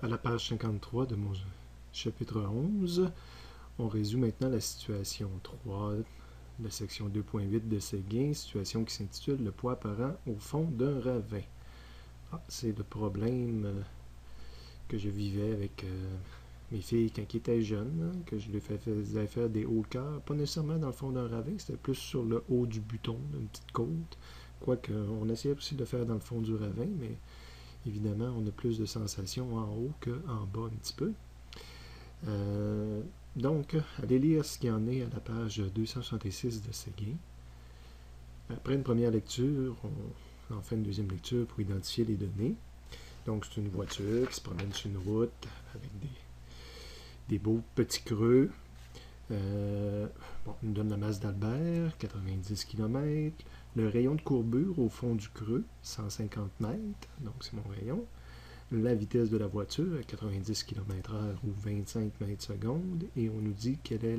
À la page 53 de mon chapitre 11, on résout maintenant la situation 3 de la section 2.8 de Séguin, situation qui s'intitule « Le poids apparent au fond d'un ravin ». C'est le problème que je vivais avec mes filles quand ils étaient jeunes, que je les faisais faire des hauts cœurs, pas nécessairement dans le fond d'un ravin, c'était plus sur le haut du buton, d'une petite côte, quoique on essayait aussi de le faire dans le fond du ravin, mais évidemment, on a plus de sensations en haut qu'en bas un petit peu. Donc, allez lire ce qu'il y en est à la page 266 de Séguin. Après une première lecture, on en fait une deuxième lecture pour identifier les données. Donc, c'est une voiture qui se promène sur une route avec des beaux petits creux. On nous donne la masse d'Albert, 90 km. Le rayon de courbure au fond du creux, 150 mètres. Donc, c'est mon rayon. La vitesse de la voiture, 90 km/h ou 25 mètres secondes. Et on nous dit quel est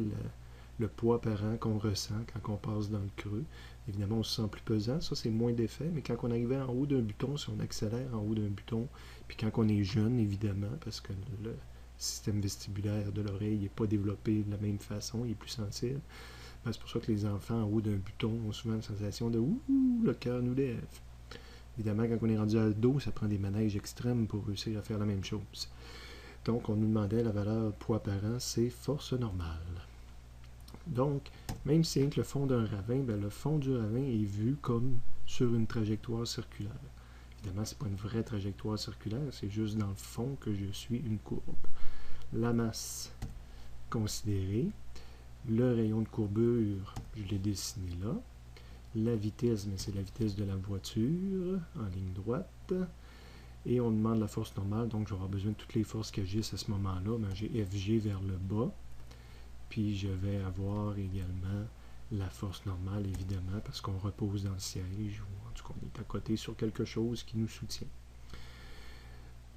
le poids apparent qu'on ressent quand on passe dans le creux. Évidemment, on se sent plus pesant. Ça, c'est moins d'effet. Mais quand on arrive en haut d'un buton, si on accélère en haut d'un buton, puis quand on est jeune, évidemment, parce que le système vestibulaire de l'oreille n'est pas développé de la même façon, il est plus sensible. Ben, c'est pour ça que les enfants en haut d'un buton ont souvent une sensation de « Ouh, le cœur nous lève ». Évidemment, quand on est rendu ado, ça prend des manèges extrêmes pour réussir à faire la même chose. Donc, on nous demandait la valeur poids apparent, c'est force normale. Donc, même si c'est le fond d'un ravin, ben, le fond du ravin est vu comme sur une trajectoire circulaire. Évidemment, ce n'est pas une vraie trajectoire circulaire, c'est juste dans le fond que je suis une courbe. La masse considérée, le rayon de courbure, je l'ai dessiné là. La vitesse, mais c'est la vitesse de la voiture en ligne droite. Et on demande la force normale, donc je vais avoir besoin de toutes les forces qui agissent à ce moment-là. Ben, j'ai FG vers le bas. Puis je vais avoir également la force normale, évidemment, parce qu'on repose dans le siège, ou en tout cas on est à côté sur quelque chose qui nous soutient.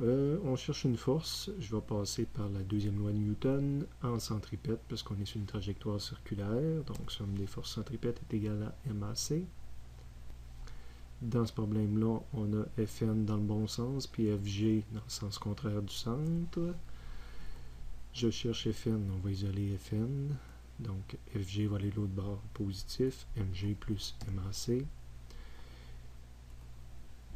On cherche une force, je vais passer par la deuxième loi de Newton en centripète, parce qu'on est sur une trajectoire circulaire, donc somme des forces centripètes est égale à MAC. Dans ce problème-là, on a Fn dans le bon sens, puis Fg dans le sens contraire du centre. Je cherche Fn, on va isoler Fn, donc Fg va aller de l'autre bord positif, Mg plus MAC.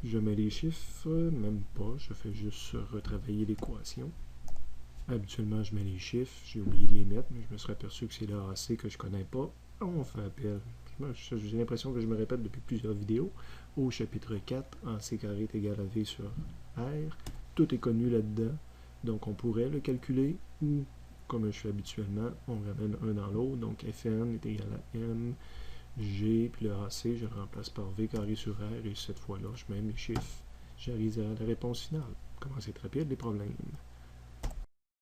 Je mets les chiffres, même pas, je fais juste retravailler l'équation. Habituellement, je mets les chiffres, j'ai oublié de les mettre, mais je me serais aperçu que c'est le AC que je ne connais pas. On fait appel, j'ai l'impression que je me répète depuis plusieurs vidéos, au chapitre 4, AC carré est égal à V sur R. Tout est connu là-dedans, donc on pourrait le calculer, ou, comme je fais habituellement, on ramène un dans l'autre, donc Fn est égal à M, G, puis le AC, je le remplace par V carré sur R, et cette fois-là, je mets mes chiffres. J'arrive à la réponse finale. Comment c'est rapide, les problèmes.